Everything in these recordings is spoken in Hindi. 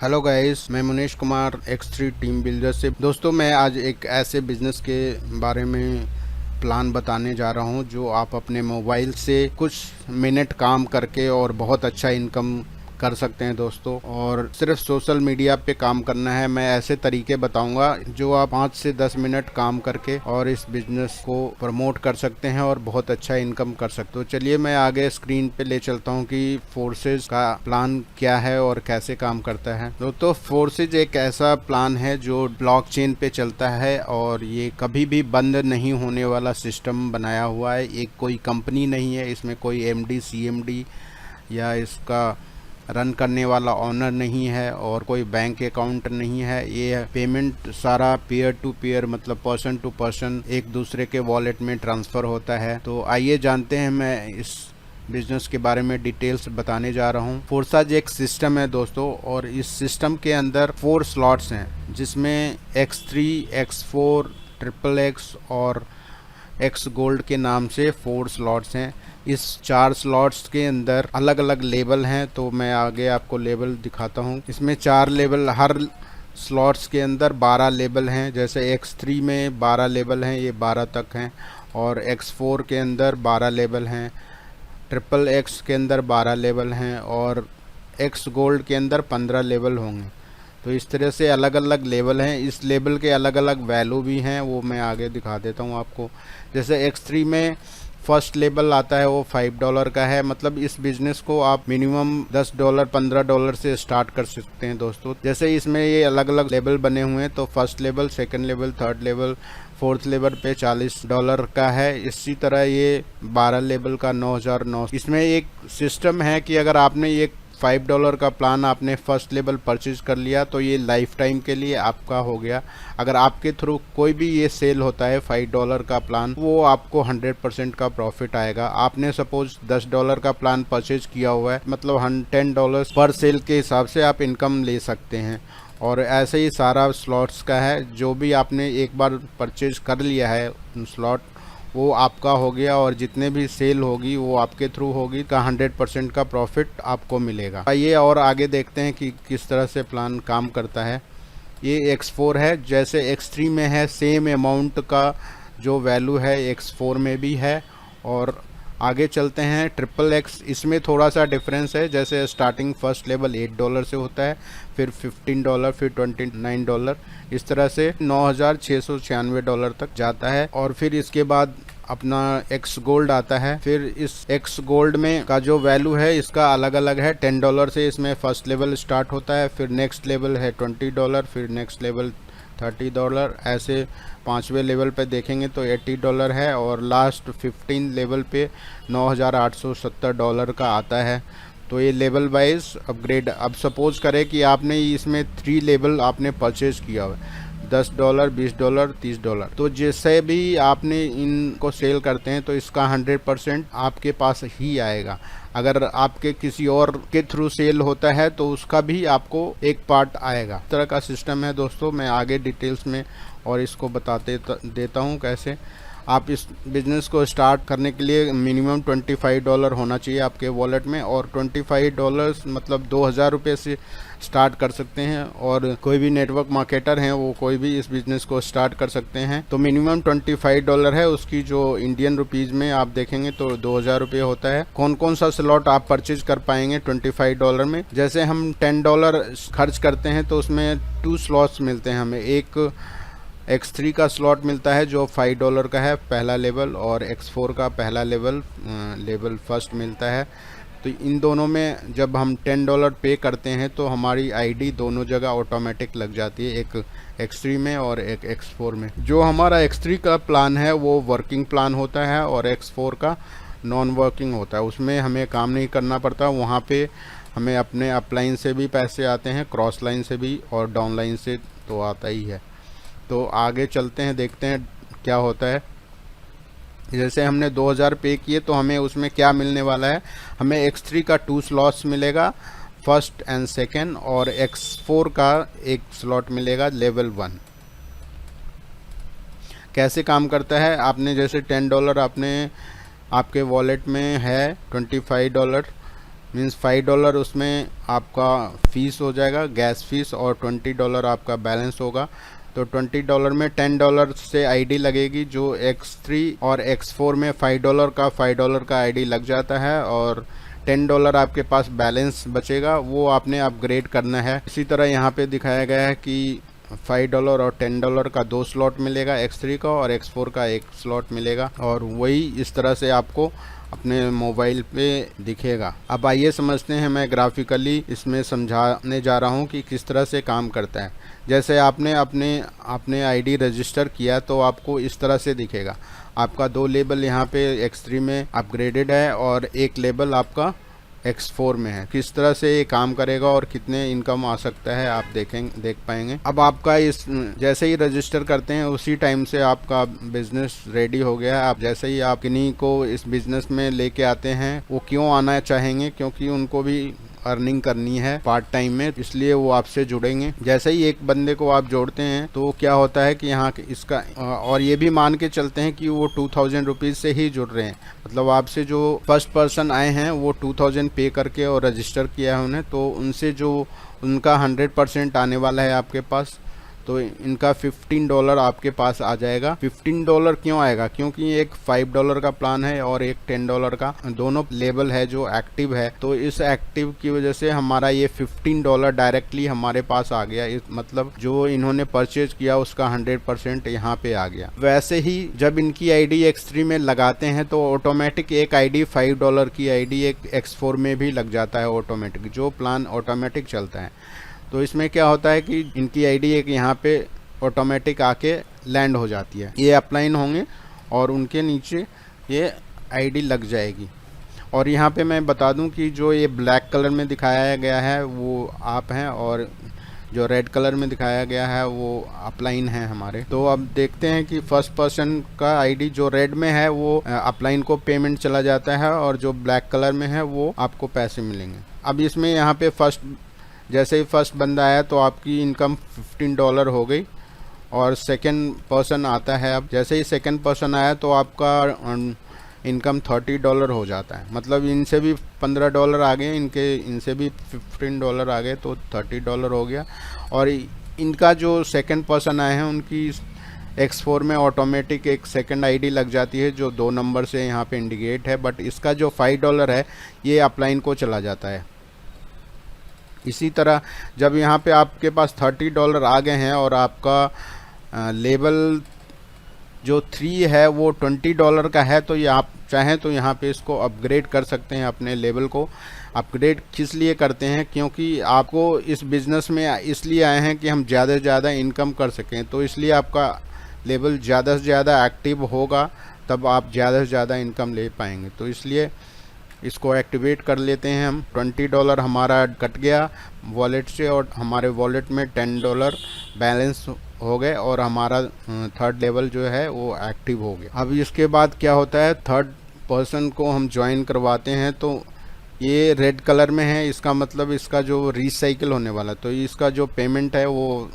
हेलो गाइस, मैं Munish Kumar X3 team builder से। दोस्तों, मैं आज एक ऐसे बिज़नेस के बारे में प्लान बताने जा रहा हूं जो आप अपने मोबाइल से कुछ मिनट काम करके और बहुत अच्छा इनकम कर सकते हैं दोस्तों। और सिर्फ सोशल मीडिया पे काम करना है। मैं ऐसे तरीके बताऊंगा जो आप 5 से 10 मिनट काम करके और इस बिज़नेस को प्रमोट कर सकते हैं और बहुत अच्छा इनकम कर सकते हो। चलिए मैं आगे स्क्रीन पे ले चलता हूं कि फोर्सेज का प्लान क्या है और कैसे काम करता है। दोस्तों, फोर्सेज एक ऐसा प्लान है जो ब्लॉकचेन पे चलता है और ये कभी भी बंद नहीं होने वाला सिस्टम बनाया हुआ है। एक कोई कंपनी नहीं है, इसमें कोई एमडी सीएमडी या इसका रन करने वाला ऑनर नहीं है और कोई बैंक अकाउंट नहीं है। ये पेमेंट सारा पीयर टू पीयर, मतलब पर्सन टू पर्सन एक दूसरे के वॉलेट में ट्रांसफ़र होता है। तो आइए जानते हैं, मैं इस बिजनेस के बारे में डिटेल्स बताने जा रहा हूँ। फोर्साज एक सिस्टम है दोस्तों, और इस सिस्टम के अंदर 4 स्लॉट्स हैं जिसमें X3, X4, XXX और X गोल्ड के नाम से 4 स्लॉट्स हैं। इस 4 स्लॉट्स के अंदर अलग अलग लेवल हैं, तो मैं आगे आपको लेवल दिखाता हूँ। इसमें 4 लेवल, हर स्लॉट्स के अंदर 12 लेवल हैं। जैसे X3 में 12 लेवल हैं, ये 12 तक हैं। और X4 के अंदर 12 लेवल हैं, XXX के अंदर 12 लेवल हैं और X गोल्ड के अंदर 15 लेवल होंगे। तो इस तरह से अलग अलग लेवल हैं। इस लेवल के अलग अलग वैल्यू भी हैं, वो मैं आगे दिखा देता हूँ आपको। जैसे X3 में फर्स्ट लेवल आता है, वो $5 का है। मतलब इस बिज़नेस को आप मिनिमम $10 $15 से स्टार्ट कर सकते हैं दोस्तों। जैसे इसमें ये अलग अलग लेवल बने हुए हैं, तो first level, second level, third level, fourth level पे $40 का है। इसी तरह ये 12 लेवल का 9,900। इसमें एक सिस्टम है कि अगर आपने ये $5 का प्लान आपने फर्स्ट लेवल परचेज कर लिया तो ये लाइफ टाइम के लिए आपका हो गया। अगर आपके थ्रू कोई भी ये सेल होता है $5 का प्लान, वो आपको 100% का प्रॉफिट आएगा। आपने सपोज $10 का प्लान परचेज किया हुआ है, मतलब $10 पर सेल के हिसाब से आप इनकम ले सकते हैं। और ऐसे ही सारा स्लॉट्स का है, जो भी आपने एक बार परचेज कर लिया है स्लॉट, वो आपका हो गया और जितने भी सेल होगी वो आपके थ्रू होगी, का 100% का प्रॉफिट आपको मिलेगा। आइए और आगे देखते हैं कि किस तरह से प्लान काम करता है। ये X4 है, जैसे X3 में है सेम अमाउंट का जो वैल्यू है X4 में भी है। और आगे चलते हैं XXX, इसमें थोड़ा सा डिफरेंस है। जैसे स्टार्टिंग फर्स्ट लेवल $8 से होता है, फिर $15, फिर $29, इस तरह से $9,696 तक जाता है। और फिर इसके बाद अपना X गोल्ड आता है। फिर इस X गोल्ड में का जो वैल्यू है इसका अलग अलग है। $10 से इसमें फर्स्ट लेवल स्टार्ट होता है, फिर नेक्स्ट लेवल है $20, फिर नेक्स्ट लेवल $30, ऐसे 5वें लेवल पे देखेंगे तो $80 है और लास्ट 15 लेवल पे $9,870 का आता है। तो ये लेवल वाइज अपग्रेड। अब सपोज करें कि आपने इसमें 3 लेवल आपने परचेज किया हुआ है, $10, $20, $30। तो जैसे भी आपने इनको सेल करते हैं तो इसका 100% आपके पास ही आएगा। अगर आपके किसी और के थ्रू सेल होता है तो उसका भी आपको एक पार्ट आएगा। इस तरह का सिस्टम है दोस्तों। मैं आगे डिटेल्स में और इसको बताते देता हूँ कैसे। आप इस बिज़नेस को स्टार्ट करने के लिए मिनिमम $25 होना चाहिए आपके वॉलेट में, और $25 मतलब $2,000 से स्टार्ट कर सकते हैं। और कोई भी नेटवर्क मार्केटर हैं वो कोई भी इस बिज़नेस को स्टार्ट कर सकते हैं। तो मिनिमम $25 है, उसकी जो इंडियन रुपीज़ में आप देखेंगे तो $2,000 होता है। कौन कौन सा स्लॉट आप परचेज कर पाएंगे $25 में? जैसे हम $10 खर्च करते हैं तो उसमें 2 स्लॉट्स मिलते हैं हमें। एक X3 का स्लॉट मिलता है जो $5 का है, पहला लेवल, और X4 का पहला लेवल फर्स्ट मिलता है। तो इन दोनों में जब हम $10 पे करते हैं तो हमारी आईडी दोनों जगह ऑटोमेटिक लग जाती है, एक X3 में और एक X4 में। जो हमारा X3 का प्लान है वो वर्किंग प्लान होता है और X4 का नॉन वर्किंग होता है। उसमें हमें काम नहीं करना पड़ता, वहाँ पे हमें अपने अपलाइन से भी पैसे आते हैं, क्रॉस लाइन से भी, और डाउन लाइन से तो आता ही है। तो आगे चलते हैं, देखते हैं क्या होता है। जैसे हमने 2,000 पे किए तो हमें उसमें क्या मिलने वाला है। हमें X3 का 2 स्लॉट्स मिलेगा, फर्स्ट एंड सेकेंड, और X4 का एक स्लॉट मिलेगा लेवल 1। कैसे काम करता है, आपने जैसे $10 आपने आपके वॉलेट में है, $25, मीन्स $5 उसमें आपका फ़ीस हो जाएगा, गैस फीस, और $20 आपका बैलेंस होगा। तो $20 में $10 से आईडी लगेगी, जो X3 और X4 में $5 का आईडी लग जाता है, और $10 आपके पास बैलेंस बचेगा, वो आपने अपग्रेड करना है। इसी तरह यहाँ पे दिखाया गया है कि $5 और $10 का 2 स्लॉट मिलेगा X3 का, और X4 का 1 स्लॉट मिलेगा, और वही इस तरह से आपको अपने मोबाइल पे दिखेगा। अब आइए समझते हैं, मैं ग्राफिकली इसमें समझाने जा रहा हूँ कि किस तरह से काम करता है। जैसे आपने अपने आईडी रजिस्टर किया तो आपको इस तरह से दिखेगा। आपका 2 लेबल यहाँ पे X3 में अपग्रेडेड है और 1 लेबल आपका X4 में है। किस तरह से ये काम करेगा और कितने इनकम आ सकता है आप देख पाएंगे। अब आपका इस जैसे ही रजिस्टर करते हैं उसी टाइम से आपका बिजनेस रेडी हो गया है। आप जैसे ही आप किन्हीं को इस बिजनेस में लेके आते हैं, वो क्यों आना चाहेंगे, क्योंकि उनको भी अर्निंग करनी है पार्ट टाइम में, इसलिए वो आपसे जुड़ेंगे। जैसे ही एक बंदे को आप जोड़ते हैं तो क्या होता है कि यहाँ इसका और ये भी मान के चलते हैं कि वो 2000 रुपीज़ से ही जुड़ रहे हैं। मतलब आपसे जो फर्स्ट पर्सन आए हैं वो 2000 पे करके और रजिस्टर किया है उन्हें, तो उनसे जो उनका 100% आने वाला है आपके पास, तो इनका $15 आपके पास आ जाएगा। $15 क्यों आएगा? क्योंकि एक $5 का प्लान है और एक $10 का, दोनों लेवल है जो एक्टिव है। तो इस एक्टिव की वजह से हमारा ये $15 डायरेक्टली हमारे पास आ गया। मतलब जो इन्होंने परचेज किया उसका 100% यहाँ पे आ गया। वैसे ही जब इनकी आईडी X3 में लगाते हैं तो ऑटोमेटिक एक आईडी $5 की आईडी एक X4 में भी लग जाता है ऑटोमेटिक, जो प्लान ऑटोमेटिक चलता है। तो इसमें क्या होता है कि इनकी आईडी एक यहाँ पे ऑटोमेटिक आके लैंड हो जाती है, ये अपलाइन होंगे और उनके नीचे ये आईडी लग जाएगी। और यहाँ पे मैं बता दूं कि जो ये ब्लैक कलर में दिखाया गया है वो आप हैं, और जो रेड कलर में दिखाया गया है वो अपलाइन है हमारे। तो अब देखते हैं कि फर्स्ट पर्सन का आईडी जो रेड में है वो अपलाइन को पेमेंट चला जाता है, और जो ब्लैक कलर में है वो आपको पैसे मिलेंगे। अब इसमें यहाँ पे जैसे ही फर्स्ट बंदा आया तो आपकी इनकम $15 हो गई, और सेकंड पर्सन आता है। अब जैसे ही सेकंड पर्सन आया तो आपका इनकम $30 हो जाता है। मतलब इनसे भी $15 आ गए, इनसे भी $15 आ गए, तो $30 हो गया। और इनका जो सेकंड पर्सन आए हैं उनकी X4 में ऑटोमेटिक एक सेकंड आईडी लग जाती है जो 2 नंबर से यहाँ पे इंडिकेट है, बट इसका जो $5 है ये अपलाइन को चला जाता है। इसी तरह जब यहाँ पे आपके पास $30 आ गए हैं और आपका लेवल जो 3 है वो $20 का है, तो ये आप चाहें तो यहाँ पे इसको अपग्रेड कर सकते हैं। अपने लेवल को अपग्रेड किस लिए करते हैं? क्योंकि आपको इस बिज़नेस में इसलिए आए हैं कि हम ज़्यादा से ज़्यादा इनकम कर सकें, तो इसलिए आपका लेवल ज़्यादा से ज़्यादा एक्टिव होगा, तब आप ज़्यादा से ज़्यादा इनकम ले पाएंगे। तो इसलिए इसको एक्टिवेट कर लेते हैं हम। $20 हमारा कट गया वॉलेट से, और हमारे वॉलेट में $10 बैलेंस हो गए, और हमारा थर्ड लेवल जो है वो एक्टिव हो गया। अब इसके बाद क्या होता है, थर्ड पर्सन को हम ज्वाइन करवाते हैं, तो ये रेड कलर में है, इसका मतलब इसका जो रिसाइकिल होने वाला, तो इसका जो पेमेंट है वो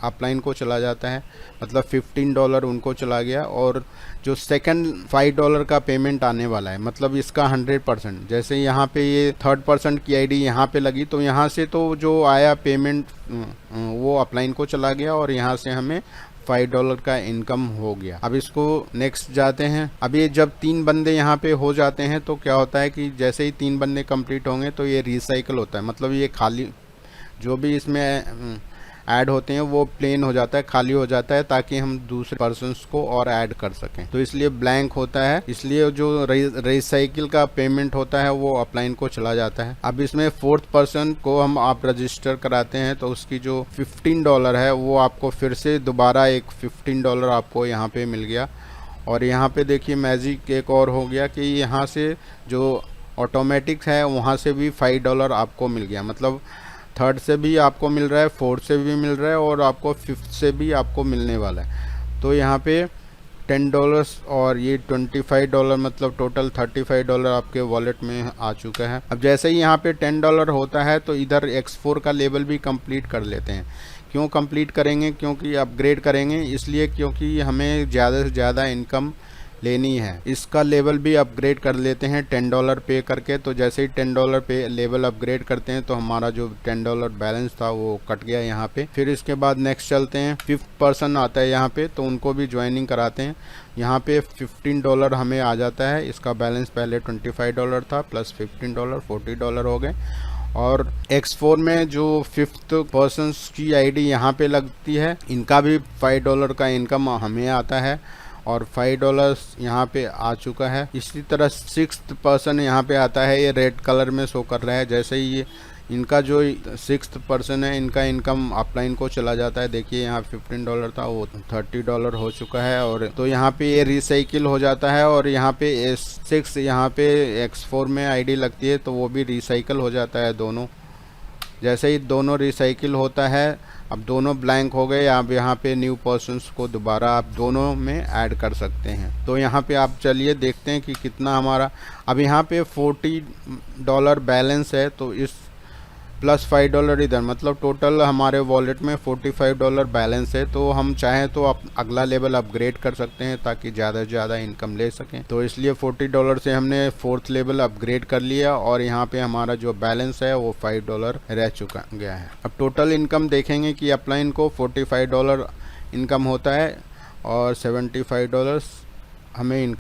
अपलाइन को चला जाता है। मतलब $15 उनको चला गया, और जो सेकंड $5 का पेमेंट आने वाला है, मतलब इसका 100%। जैसे यहाँ पे ये थर्ड पर्सन की आईडी यहाँ पे लगी, तो यहाँ से तो जो आया पेमेंट वो अपलाइन को चला गया, और यहाँ से हमें $5 का इनकम हो गया। अब इसको नेक्स्ट जाते हैं। अब ये जब 3 बंदे यहाँ पे हो जाते हैं तो क्या होता है कि जैसे ही 3 बंदे कंप्लीट होंगे तो ये रिसाइकिल होता है। मतलब ये खाली जो भी इसमें ऐड होते हैं वो प्लेन हो जाता है, खाली हो जाता है, ताकि हम दूसरे पर्सन्स को और ऐड कर सकें। तो इसलिए ब्लैंक होता है, इसलिए जो रिसाइकिल का पेमेंट होता है वो अपलाइन को चला जाता है। अब इसमें फोर्थ पर्सन को हम आप रजिस्टर कराते हैं तो उसकी जो $15 है वो आपको फिर से दोबारा एक $15 आपको यहाँ पे मिल गया। और यहाँ पे देखिए मैजिक एक और हो गया कि यहाँ से जो ऑटोमेटिक है वहाँ से भी $5 आपको मिल गया। मतलब थर्ड से भी आपको मिल रहा है, फोर्थ से भी मिल रहा है, और आपको फिफ्थ से भी आपको मिलने वाला है। तो यहाँ पे $10 और ये $25, मतलब टोटल $35 आपके वॉलेट में आ चुका है। अब जैसे ही यहाँ पे $10 होता है तो इधर X4 का लेवल भी कंप्लीट कर लेते हैं। क्यों कंप्लीट करेंगे? क्योंकि अपग्रेड करेंगे, इसलिए क्योंकि हमें ज़्यादा से ज़्यादा इनकम लेनी है। इसका लेवल भी अपग्रेड कर लेते हैं $10 पे करके। तो जैसे ही $10 पे लेवल अपग्रेड करते हैं तो हमारा जो $10 बैलेंस था वो कट गया यहाँ पे। फिर इसके बाद नेक्स्ट चलते हैं, 5th पर्सन आता है यहाँ पे, तो उनको भी ज्वाइनिंग कराते हैं। यहाँ पे $15 हमें आ जाता है। इसका बैलेंस पहले $25 था, प्लस $15 $40 हो गए। और X4 में जो 5th पर्सन की आईडी यहाँ पे लगती है, इनका भी $5 का इनकम हमें आता है और $5 यहाँ पे आ चुका है। इसी तरह 6th पर्सन यहाँ पे आता है, ये रेड कलर में शो कर रहा है। जैसे ही ये इनका जो 6th पर्सन है, इनका इनकम अपलाइन को चला जाता है। देखिए यहाँ $15 था, वो $30 हो चुका है। और तो यहाँ पे ये रिसाइकिल हो जाता है और यहाँ पे S6 यहाँ पे X4 में आईडी लगती है, तो वो भी रिसाइकिल हो जाता है दोनों। जैसे ही दोनों रिसाइकिल होता है, अब दोनों ब्लैंक हो गए। आप यहाँ पे न्यू पर्सन्स को दोबारा आप दोनों में ऐड कर सकते हैं। तो यहाँ पे आप चलिए देखते हैं कि कितना हमारा, अब यहाँ पे $40 बैलेंस है, तो इस प्लस $5 इधर, मतलब टोटल हमारे वॉलेट में $45 बैलेंस है। तो हम चाहें तो आप अगला लेवल अपग्रेड कर सकते हैं ताकि ज़्यादा से ज़्यादा इनकम ले सकें। तो इसलिए $40 से हमने 4th लेवल अपग्रेड कर लिया और यहाँ पे हमारा जो बैलेंस है वो $5 रह चुका गया है। अब टोटल इनकम देखेंगे कि अपलाइन को $45 इनकम होता है और $75 हमें